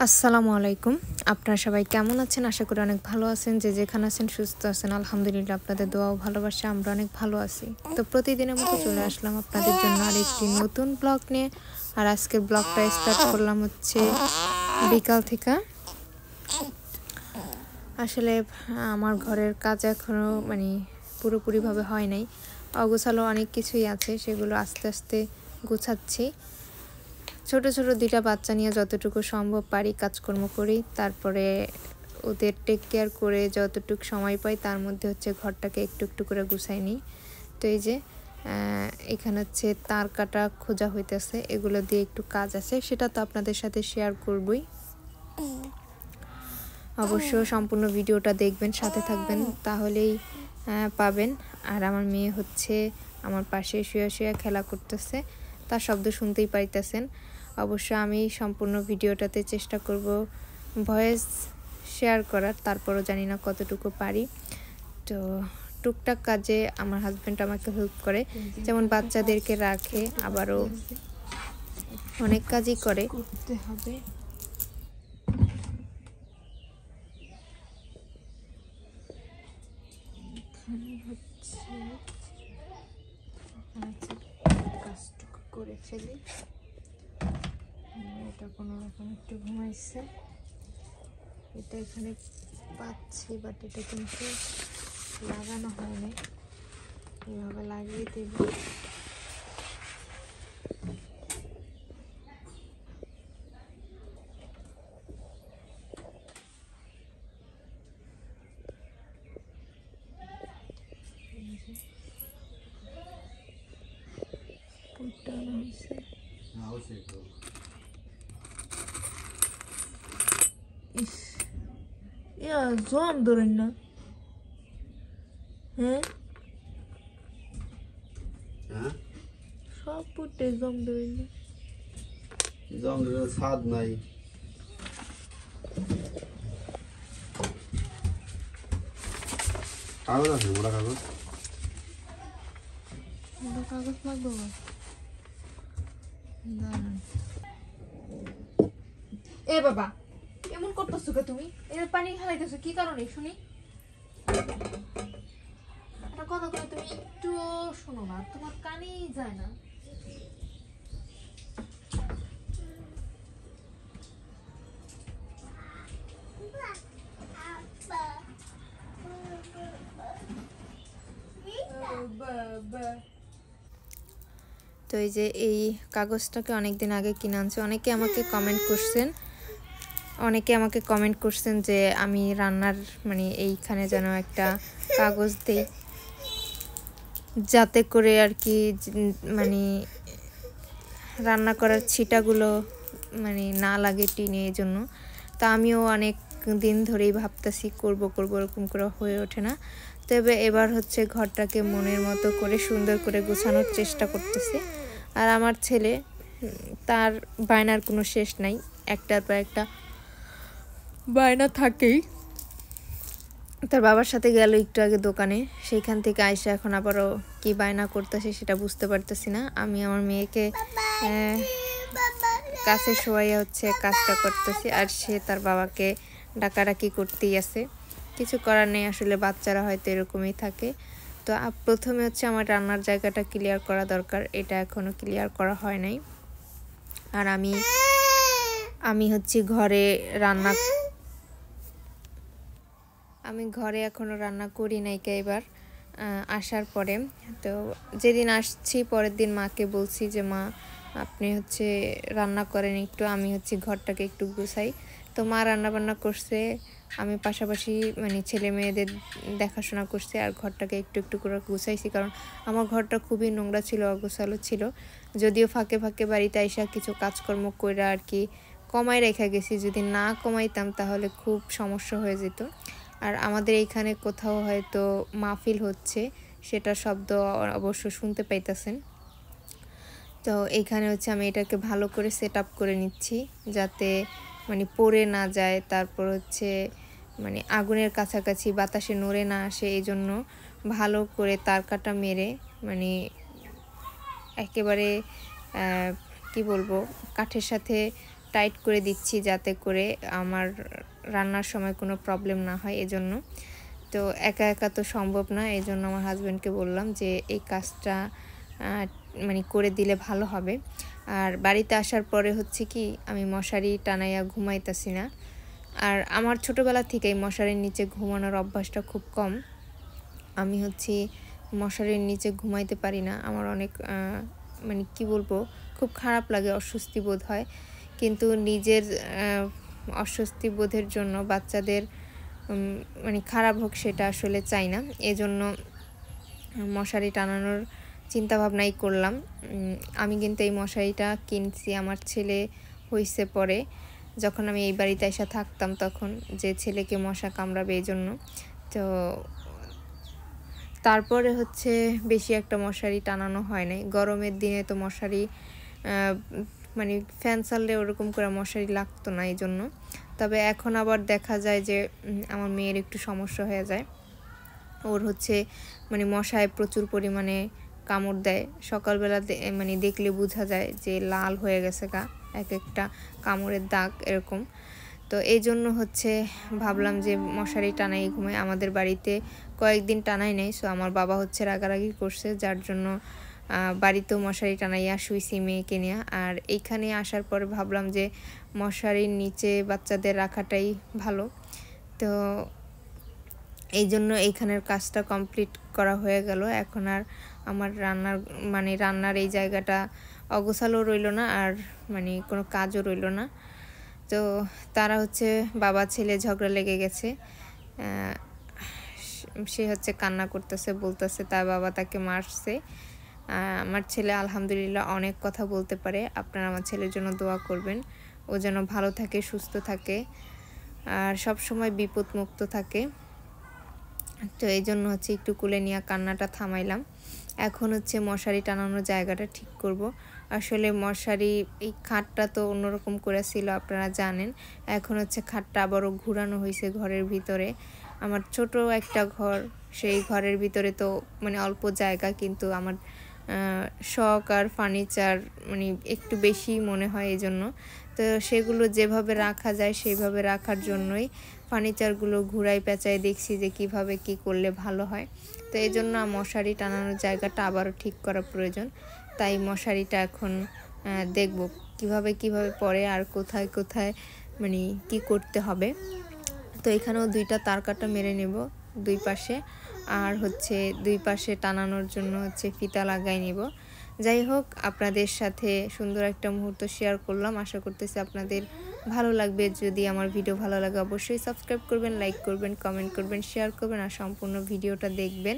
আসসালামু আলাইকুম। আপনারা সবাই কেমন আছেন? আশা করি অনেক ভালো আছেন। যে যেখানে আছেন সুস্থ আছেন, আলহামদুলিল্লাহ। আপনাদের দোয়া ও ভালোবাসা আমরা অনেক ভালো আছি। তো প্রতিদিনের মতো চলে আসলাম আপনাদের জন্য আরেকটি নতুন ব্লগ নিয়ে। আর আজকের ব্লগটা স্টার্ট করলাম হচ্ছে বিকাল থেকে। আসলে আমার ঘরের কাজ এখনও পুরোপুরিভাবে হয় নাই, অগোছালো অনেক কিছুই আছে, সেগুলো আস্তে আস্তে গোছাচ্ছি। ছোট ছোট দুইটা বাচ্চা নিয়ে যতটুকু সম্ভব পারি কাজকর্ম করি, তারপরে ওদের টেক কেয়ার করে যতটুকু সময় পাই তার মধ্যে হচ্ছে ঘরটাকে একটু একটু করে গুছাই নিই। তো এই যে এখানে হচ্ছে তার কাটা খোঁজা হইতেছে, এগুলো দিয়ে একটু কাজ আছে, সেটা তো আপনাদের সাথে শেয়ার করবই। অবশ্য সম্পূর্ণ ভিডিওটা দেখবেন, সাথে থাকবেন, তাহলেই পাবেন। আর আমার মেয়ে হচ্ছে আমার পাশে শুয়ে শুয়ে খেলা করতেছে, তার শব্দ শুনতেই পাইতেছেন। অবশ্য আমি সম্পূর্ণ ভিডিওটাতে চেষ্টা করব ভয়েস শেয়ার করার, তারপরও জানি না কতটুকু পারি। তো টুকটাক কাজে আমার হাজব্যান্ড আমাকে হেল্প করে, যেমন বাচ্চাদেরকে রাখে, আবারও অনেক কাজই করে। করতে হবে কাজটুকু করে ফেলি। এটা কোনো রকম একটু ঘুমাইছে, এটা এখানে পাচ্ছি, বাট এটা কিন্তু লাগানো হয়নি, এভাবে লাগিয়ে দেব। জম ধরেন না, হ্যাঁ সব পুটে জম ধরেন না, জম ধরে স্বাদ নাই। কাগজ আছে, মোটা কাগজ, কাগজ লাগবে না। এ বাবা, এমন করতেছো কে তুমি? এর পানি খালাইতেছো কি কারণে শুনি? একটা কথা কই, তুমি একটু শোনো না, তোমার কানেই যায় না। তো এই যে এই কাগজটাকে অনেকদিন আগে কিনে আনছি। অনেকে আমাকে কমেন্ট করছেন যে আমি রান্নার এইখানে যেন একটা কাগজ দেই, যাতে করে আর কি রান্না করার ছিটাগুলো না লাগে টিনে, এই জন্য। তা আমিও অনেক দিন ধরেই ভাবতেছি করব এরকম করে হয়ে ওঠে না। তবে এবার হচ্ছে ঘরটাকে মনের মতো করে সুন্দর করে গোছানোর চেষ্টা করতেছি। আর আমার ছেলে, তার বায়নার কোনো শেষ নাই, একটার পর একটা বায়না থাকেই। তার বাবার সাথে গেল একটু আগে দোকানে, সেইখান থেকে আইসা এখন আবারও কি বায়না করতেছে সেটা বুঝতে পারতেছি না। আমি আমার মেয়েকে কাছে শোয়াইয়া হচ্ছে কাজটা করতেছি, আর সে তার বাবাকে ডাকাডাকি করতেই আছে। কিছু করার নেই, আসলে বাচ্চারা হয়তো এরকমই থাকে। তো প্রথমে হচ্ছে আমার রান্নার জায়গাটা ক্লিয়ার করা দরকার, এটা এখনো ক্লিয়ার করা হয় নাই। আর আমি হচ্ছে ঘরে এখনো রান্না করি নাই এবার আসার পরে। তো যেদিন আসছি পরের দিন মাকে বলছি যে মা, আপনি হচ্ছে রান্না করেন একটু, আমি হচ্ছে ঘরটাকে একটু গুছাই। তো মা রান্না বান্না করছে, আমি পাশাপাশি ছেলে মেয়েদের দেখাশোনা করছি, আর ঘরটাকে একটু একটু করে গুছাইছি, কারণ আমার ঘরটা খুবই নোংরা ছিল, অগোছালো ছিল। যদিও ফাঁকে ফাঁকে বাড়িতে আইসা কিছু কাজকর্ম করে আর কি কমাই রেখে গেছি, যদি না কমাইতাম তাহলে খুব সমস্যা হয়ে যেত। আর আমাদের এইখানে কোথাও হয়তো মাহফিল হচ্ছে, সেটা শব্দ অবশ্য শুনতে পাইতেছেন। তো এইখানে হচ্ছে আমি এটাকে ভালো করে সেট আপ করে নিচ্ছি, যাতে পড়ে না যায়, তারপর হচ্ছে আগুনের কাছাকাছি বাতাসে নড়ে না আসে। এই জন্য ভালো করে তার কাটা মেরে একেবারে কি বলবো, কাঠের সাথে টাইট করে দিচ্ছি যাতে করে আমার রান্নার সময় কোনো প্রবলেম না হয় এজন্য। তো একা একা তো সম্ভব না, এজন্য আমার হাজব্যান্ডকে বললাম যে এই কাজটা মানে করে দিলে ভালো হবে। আর বাড়িতে আসার পরে হচ্ছে কি আমি মশারি টানাইয়া ঘুমাইতেছি না। আর আমার ছোটোবেলা থেকেই মশারির নিচে ঘুমানোর অভ্যাসটা খুব কম। আমি হচ্ছে মশারির নিচে ঘুমাইতে পারি না, আমার অনেক মানে কি বলবো, খুব খারাপ লাগে, অস্বস্তি বোধ হয়। কিন্তু নিজের অস্বস্তি বোধের জন্য বাচ্চাদের মানে খারাপ হোক সেটা আসলে চাই না, এজন্য মশারি টানানোর চিন্তা ভাবনাই করলাম। আমি কিন্তু এই মশারিটা কিনছি আমার ছেলে হইছে পরে, যখন আমি এই বাড়িতে এসে থাকতাম তখন, যে ছেলেকে মশা কামড়াবে এই জন্য। তো তারপরে হচ্ছে বেশি একটা মশারি টানানো হয় নাই। গরমের দিনে তো মশারি মানে ফ্যান চাললে ওরকম করে মশারি লাগতো না এই জন্য। তবে এখন আবার দেখা যায় যে আমার মেয়ের একটু সমস্যা হয়ে যায়, ওর হচ্ছে মানে মশায় প্রচুর পরিমাণে কামড় দেয়। সকালবেলা মানে দেখলে বোঝা যায় যে লাল হয়ে গেছে গা, এক একটা কামড়ের দাগ এরকম। তো এই জন্য হচ্ছে ভাবলাম যে মশারি টানাই ঘুমাই। আমাদের বাড়িতে কয়েকদিন টানাই নেই, সো আমার বাবা হচ্ছে রাগারাগি করছে, যার জন্য বাড়িতেও মশারি টানাইয়া শুইছি মেয়েকে নিয়ে। আর এইখানে আসার পরে ভাবলাম যে মশারির নিচে বাচ্চাদের রাখাটাই ভালো। তো এই জন্য এইখানের কাজটা কমপ্লিট করা হয়ে গেল। এখন আর আমার রান্নার এই জায়গাটা অগোছালো রইল না, আর মানে কোনো কাজও রইল না। তো তারা হচ্ছে বাবা ছেলে ঝগড়া লেগে গেছে। সে হচ্ছে কান্না করতেছে, বলতেছে তার বাবা তাকে মারছে। আমার ছেলে আলহামদুলিল্লাহ অনেক কথা বলতে পারে, আপনারা আমার ছেলের জন্য দোয়া করবেন, ও যেন ভালো থাকে, সুস্থ থাকে, আর সব সময় বিপদমুক্ত থাকে। তো এই জন্য হচ্ছে একটু কুলে নিয়ে কান্নাটা থামাইলাম। এখন হচ্ছে মশারি টানানোর জায়গাটা ঠিক করব। আসলে মশারি এই খাটটা তো অন্যরকম করে ছিল আপনারা জানেন, এখন হচ্ছে খাটটা আবারও ঘুরানো হয়েছে ঘরের ভিতরে। আমার ছোট একটা ঘর, সেই ঘরের ভিতরে তো মানে অল্প জায়গা, কিন্তু আমার শখ আর ফার্নিচার মানে একটু বেশি মনে হয় এই জন্য। তো সেগুলো যেভাবে রাখা যায় সেইভাবে রাখার জন্যই ফার্নিচারগুলো ঘুরাই পেঁচাই দেখছি যে কিভাবে কি করলে ভালো হয়। তো এই জন্য মশারি টানানোর জায়গাটা আবারও ঠিক করা প্রয়োজন। তাই মশারিটা এখন দেখব কিভাবে পরে আর কোথায় কোথায় মানে কি করতে হবে। তো এখানেও দুইটা তার কাটা মেরে নেব দুই পাশে, আর হচ্ছে দুই পাশে টানানোর জন্য হচ্ছে ফিতা লাগাই নেব। যাই হোক, আপনাদের সাথে সুন্দর একটা মুহূর্ত শেয়ার করলাম, আশা করতেছি আপনাদের ভালো লাগবে। যদি আমার ভিডিও ভালো লাগে অবশ্যই সাবস্ক্রাইব করবেন, লাইক করবেন, কমেন্ট করবেন, শেয়ার করবেন, আর সম্পূর্ণ ভিডিওটা দেখবেন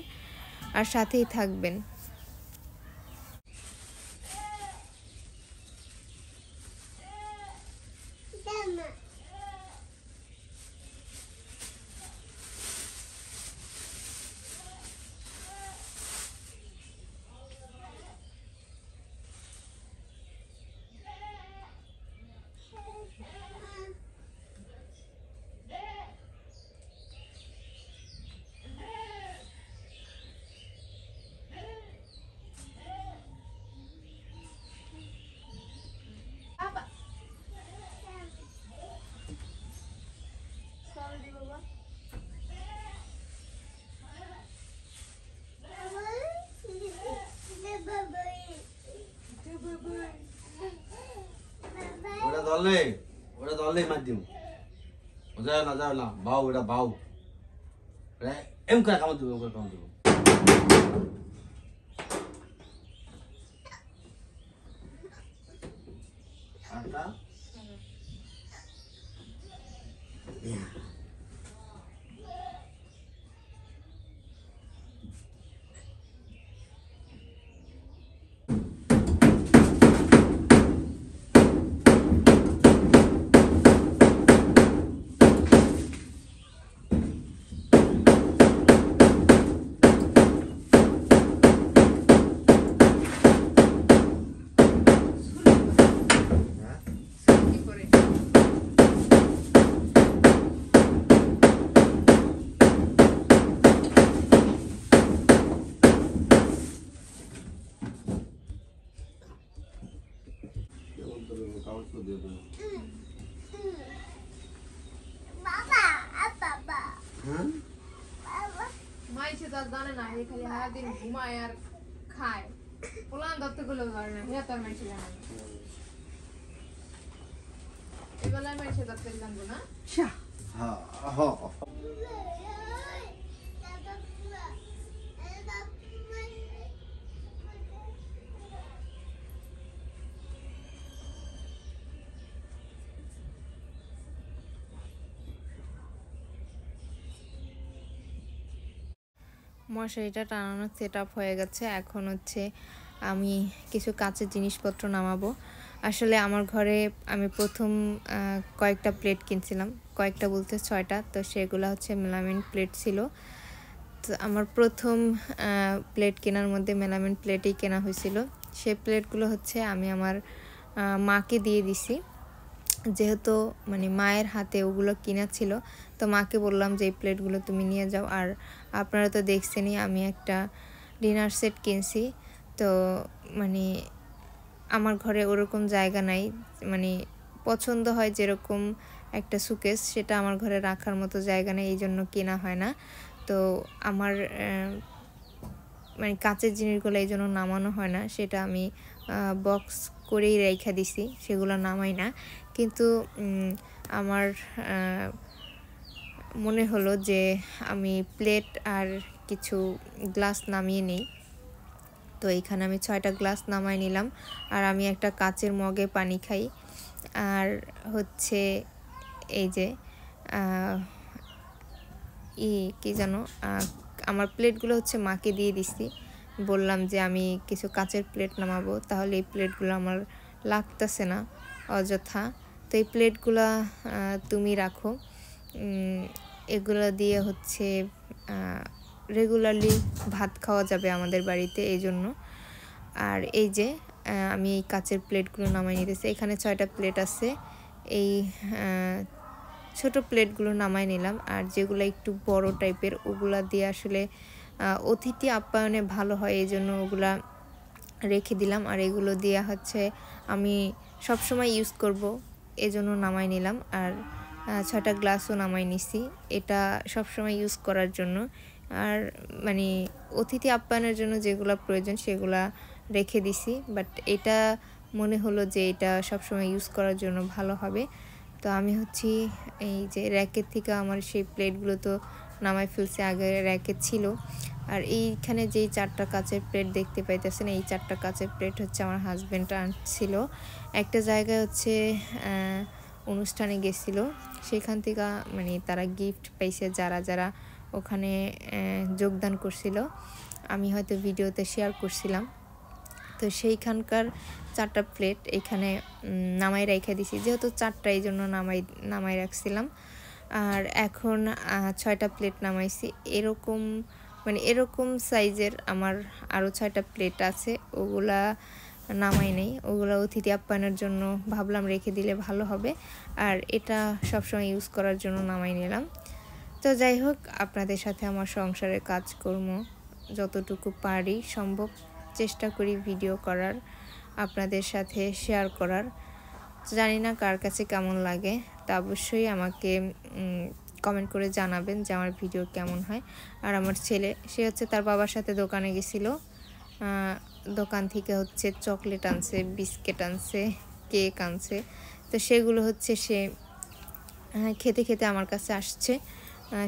আর সাথেই থাকবেন। ওটা ধরলে মার দিম, যাও না বাউ, ওটা বাউ এম করে কামড় দেবো, কামড় দেবো। হ্যাঁ মাইছে তো জানে না, এই খালি সারাদিন ঘুমায় আর খায়। পোলান দত্ত গুলো ধরে না, হে তার মাইছে জানে না। এবেলায় মাইছে দত্ত জানবো না। হ্যাঁ হ্যাঁ মশারিটা টানানো সেট আপ হয়ে গেছে। এখন হচ্ছে আমি কিছু কাচের জিনিসপত্র নামাবো। আসলে আমার ঘরে আমি প্রথম কয়েকটা প্লেট কিনছিলাম, কয়েকটা বলতে 6টা। তো সেগুলো হচ্ছে মেলামিন প্লেট ছিল। তো আমার প্রথম প্লেট কেনার মধ্যে মেলামিন প্লেটই কেনা হয়েছিল। সেই প্লেটগুলো হচ্ছে আমি আমার মাকে দিয়ে দিছি, যেহেতু মানে মায়ের হাতে ওগুলো কিনা ছিল। তো মাকে বললাম যে এই প্লেটগুলো তুমি নিয়ে যাও। আর আপনারা তো দেখছেনই আমি একটা ডিনার সেট কিনছি। তো মানে আমার ঘরে ওরকম জায়গা নাই, মানে পছন্দ হয় যেরকম একটা সুকেস, সেটা আমার ঘরে রাখার মতো জায়গা নেই, এই জন্য কেনা হয় না। তো আমার মানে কাচের জিনিসগুলো এই জন্য নামানো হয় না, সেটা আমি বক্স করেই রেখে দিছি, সেগুলো নামাই না। কিন্তু আমার মনে হলো যে আমি প্লেট আর কিছু গ্লাস নামিয়ে নিই। তো এইখানে আমি 6টা গ্লাস নামাই নিলাম। আর আমি একটা কাচের মগে পানি খাই। আর হচ্ছে এই যে কি জানো, আমার প্লেটগুলো হচ্ছে মাকে দিয়ে দিছি। বললাম যে আমি কিছু কাচের প্লেট নামাবো, তাহলে এই প্লেটগুলো আমার লাগতেছে না অযথা। তো এই প্লেটগুলো তুমি রাখো, এগুলো দিয়ে হচ্ছে রেগুলারলি ভাত খাওয়া যাবে আমাদের বাড়িতে, এই জন্য। আর এই যে আমি এই কাচের প্লেটগুলো নামাই নিতেছি। এখানে 6টা প্লেট আছে, এই ছোট প্লেটগুলো নামাই নিলাম। আর যেগুলো একটু বড় টাইপের ওগুলা দিয়ে আসলে অতিথি আপ্যায়নে ভালো হয়, এই জন্য ওগুলা রেখে দিলাম। আর এগুলো দিয়ে হচ্ছে আমি সব সময় ইউজ করব, এজন্য নামাই নিলাম। আর 6টা গ্লাসও নামাই নিছি, এটা সব সময় ইউজ করার জন্য। আর মানে অতিথি আপ্যায়নের জন্য যেগুলো প্রয়োজন সেগুলা রেখে দিছি, বাট এটা মনে হলো যে এটা সবসময় ইউজ করার জন্য ভালো হবে। তো আমি হচ্ছে এই যে র্যাকের থেকে আমার সেই প্লেটগুলো তো নামাই ফেলছি, আগে র্যাকে ছিল। আর এইখানে যেই 4টা কাচের প্লেট দেখতে পাইতেছেন, এই 4টা কাচের প্লেট হচ্ছে আমার হাজব্যান্ড আনছিল। একটা জায়গায় হচ্ছে অনুষ্ঠানে গেছিলো, সেখান থেকে মানে তারা গিফট পাইছে যারা যারা ওখানে যোগদান করছিল। আমি হয়তো ভিডিওতে শেয়ার করছিলাম। তো সেইখানকার 4টা প্লেট এখানে নামাই রেখে দিছি, যেহেতু 4টা এই জন্য নামাই রাখছিলাম। আর এখন 6টা প্লেট নামাইছি। এরকম মানে এরকম সাইজের আমার আরও 6টা প্লেট আছে, ওগুলা নামাই নেই, ওগুলো অতিথি আপ্যায়নের জন্য ভাবলাম রেখে দিলে ভালো হবে। আর এটা সবসময় ইউজ করার জন্য নামাই নিলাম। তো যাই হোক, আপনাদের সাথে আমার সংসারের কাজকর্ম যতটুকু পারি সম্ভব চেষ্টা করি ভিডিও করার, আপনাদের সাথে শেয়ার করার। জানি না কার কাছে কেমন লাগে, তা অবশ্যই আমাকে কমেন্ট করে জানাবেন যে আমার ভিডিও কেমন হয়। আর আমার ছেলে, সে হচ্ছে তার বাবার সাথে দোকানে গেছিলো, দোকান থেকে হচ্ছে চকলেট আনছে, বিস্কিট আনছে, কেক আনছে। তো সেগুলো হচ্ছে সে খেতে খেতে আমার কাছে আসছে।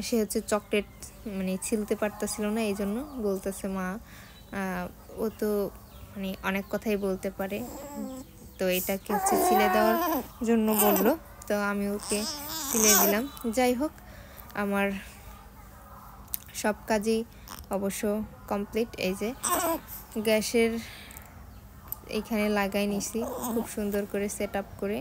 সে হচ্ছে চকলেট মানে ছিলতে পারতেছিল না, এই জন্য বলতেছে মা, ও তো মানে অনেক কথাই বলতে পারে, তো এটাকে হচ্ছে ছিলে দেওয়ার জন্য বললো। তো আমি ওকে ছিলে দিলাম। যাই হোক, আমার সব কাজই অবশ্য কমপ্লিট। এই যে গ্যাসের এইখানে লাগাই নিছি খুব সুন্দর করে সেট আপ করে।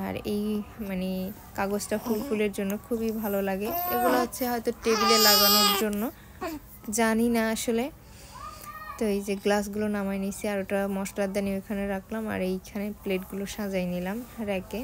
আর এই মানে কাগজটা ফুলের জন্য খুবই ভালো লাগে। এগুলো হচ্ছে হয়তো টেবিলে লাগানোর জন্য, জানি না আসলে। তো এই যে গ্লাসগুলো নামাই নিছি, আর ওটা মশলার দানি ওখানে রাখলাম, আর এইখানে প্লেটগুলো সাজাই নিলাম র্যাকে।